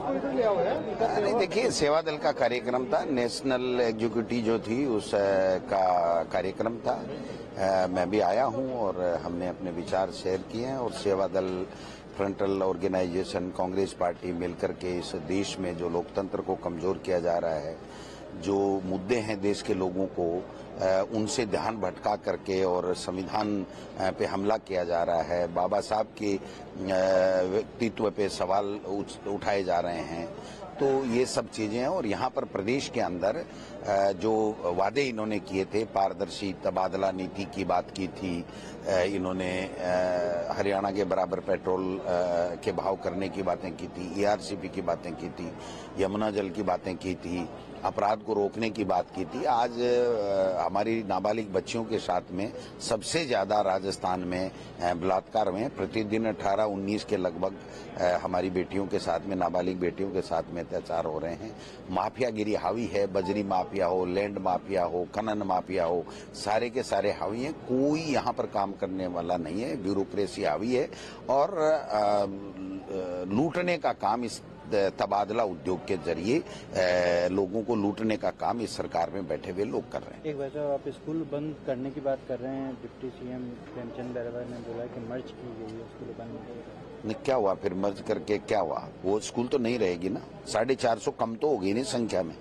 को इधर लिया हुआ है? नहीं, देखिए, सेवा दल का कार्यक्रम था, नेशनल एग्जीक्यूटिव जो थी उस का कार्यक्रम था। मैं भी आया हूं और हमने अपने विचार शेयर किए हैं और सेवा दल फ्रंटल ऑर्गेनाइजेशन कांग्रेस पार्टी मिलकर के इस देश में जो लोकतंत्र को कमजोर किया जा रहा है, जो मुद्दे हैं देश के लोगों को उनसे ध्यान भटका करके और संविधान पे हमला किया जा रहा है, बाबा साहब के व्यक्तित्व पे सवाल उठाए जा रहे हैं, तो ये सब चीजें हैं। और यहाँ पर प्रदेश के अंदर जो वादे इन्होंने किए थे, पारदर्शी तबादला नीति की बात की थी इन्होंने, हरियाणा के बराबर पेट्रोल के भाव करने की बातें की थी, ERCP की बातें की थी, यमुना जल की बातें की थी, अपराध को रोकने की बात की थी। आज हमारी नाबालिग बच्चियों के साथ में सबसे ज्यादा राजस्थान में बलात्कार में प्रतिदिन 18-19 के लगभग हमारी बेटियों के साथ में, नाबालिग बेटियों के साथ में अत्याचार हो रहे हैं। माफियागिरी हावी है, बजरी माफिया हो, लैंड माफिया हो, खनन माफिया हो, सारे के सारे हावी हैं। कोई यहाँ पर काम करने वाला नहीं है, ब्यूरोक्रेसी हावी है और लूटने का काम इस तबादला उद्योग के जरिए लोगों को लूटने का काम इस सरकार में बैठे हुए लोग कर रहे हैं। एक वजह आप स्कूल बंद करने की बात कर रहे हैं, डिप्टी सीएम प्रेमचंद बैरवा ने बोला कि मर्ज की गई है स्कूल बंद। क्या हुआ फिर मर्ज करके, क्या हुआ? वो स्कूल तो नहीं रहेगी ना, 450 कम तो होगी नहीं संख्या में,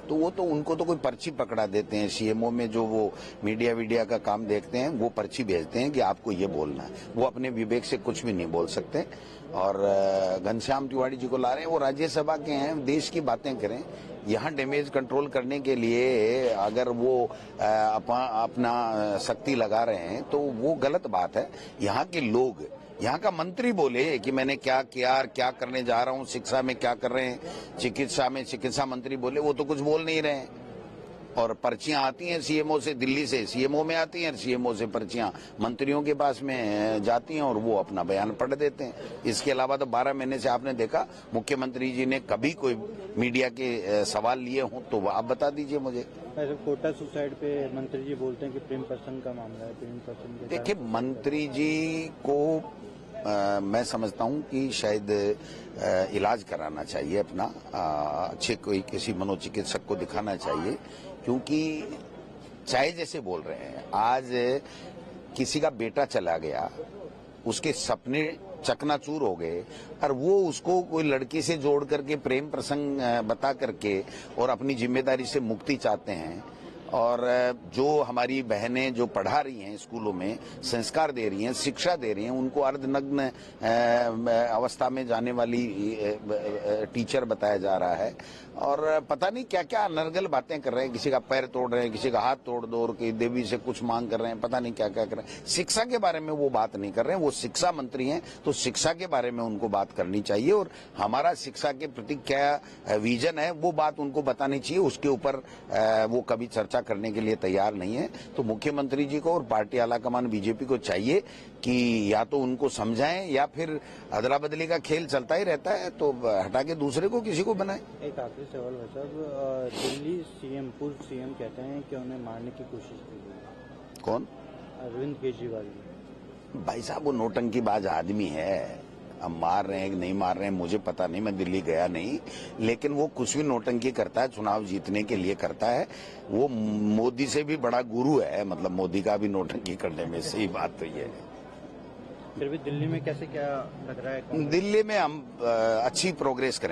तो वो तो उनको तो कोई पर्ची पकड़ा देते हैं। सीएमओ में जो वो मीडिया का काम देखते हैं, वो पर्ची भेजते हैं कि आपको ये बोलना है, वो अपने विवेक से कुछ भी नहीं बोल सकते। और घनश्याम तिवारी जी को ला रहे हैं, वो राज्यसभा के हैं, देश की बातें करें। यहाँ डैमेज कंट्रोल करने के लिए अगर वो अपना शक्ति लगा रहे हैं तो वो गलत बात है। यहाँ के लोग, यहाँ का मंत्री बोले कि मैंने क्या किया और क्या करने जा रहा हूँ, शिक्षा में क्या कर रहे हैं, चिकित्सा में चिकित्सा मंत्री बोले, वो तो कुछ बोल नहीं रहे हैं। और पर्चियां आती हैं सीएमओ से, दिल्ली से सीएमओ में आती हैं, सीएमओ से पर्चियां मंत्रियों के पास में जाती हैं और वो अपना बयान पढ़ देते हैं। इसके अलावा तो 12 महीने से आपने देखा मुख्यमंत्री जी ने कभी कोई मीडिया के सवाल लिए हों तो आप बता दीजिए मुझे। कोटा सुसाइड पे मंत्री जी बोलते हैं कि प्रेम प्रसंग का मामला है, प्रेम प्रसंग। देखिए, मंत्री जी को मैं समझता हूं कि शायद इलाज कराना चाहिए अपना, अच्छे कोई किसी मनोचिकित्सक को दिखाना चाहिए, क्योंकि चाहे जैसे बोल रहे हैं। आज किसी का बेटा चला गया, उसके सपने चकनाचूर हो गए और वो उसको कोई लड़की से जोड़ करके प्रेम प्रसंग बता करके और अपनी जिम्मेदारी से मुक्ति चाहते हैं। और जो हमारी बहनें जो पढ़ा रही हैं स्कूलों में, संस्कार दे रही हैं, शिक्षा दे रही हैं, उनको अर्धनग्न अवस्था में जाने वाली टीचर बताया जा रहा है और पता नहीं क्या क्या अनर्गल बातें कर रहे हैं। किसी का पैर तोड़ रहे हैं, किसी का हाथ तोड़ दो और कि देवी से कुछ मांग कर रहे हैं, पता नहीं क्या क्या कर रहे हैं। शिक्षा के बारे में वो बात नहीं कर रहे हैं, वो शिक्षा मंत्री हैं, तो शिक्षा के बारे में उनको बात करनी चाहिए और हमारा शिक्षा के प्रति क्या विजन है वो बात उनको बतानी चाहिए। उसके ऊपर वो कभी चर्चा करने के लिए तैयार नहीं है। तो मुख्यमंत्री जी को और पार्टी आलाकमान बीजेपी को चाहिए कि या तो उनको समझाएं या फिर अदला बदली का खेल चलता ही रहता है, तो हटा के दूसरे को किसी को बनाए। एक आखिरी सवाल है साहब, दिल्ली सीएम, पूर्व सीएम कहते हैं कि उन्हें मारने की कोशिश की गई। कौन? अरविंद केजरीवाल। भाई साहब, वो नोटंकीबाज आदमी है। अब मार रहे हैं कि नहीं मार रहे हैं मुझे पता नहीं, मैं दिल्ली गया नहीं, लेकिन वो कुछ भी नोटंकी करता है, चुनाव जीतने के लिए करता है। वो मोदी से भी बड़ा गुरु है, मतलब मोदी का भी नोटंकी करने में, सही बात तो ये है। फिर भी दिल्ली में कैसे क्या लग रहा है? दिल्ली में हम अच्छी प्रोग्रेस करें।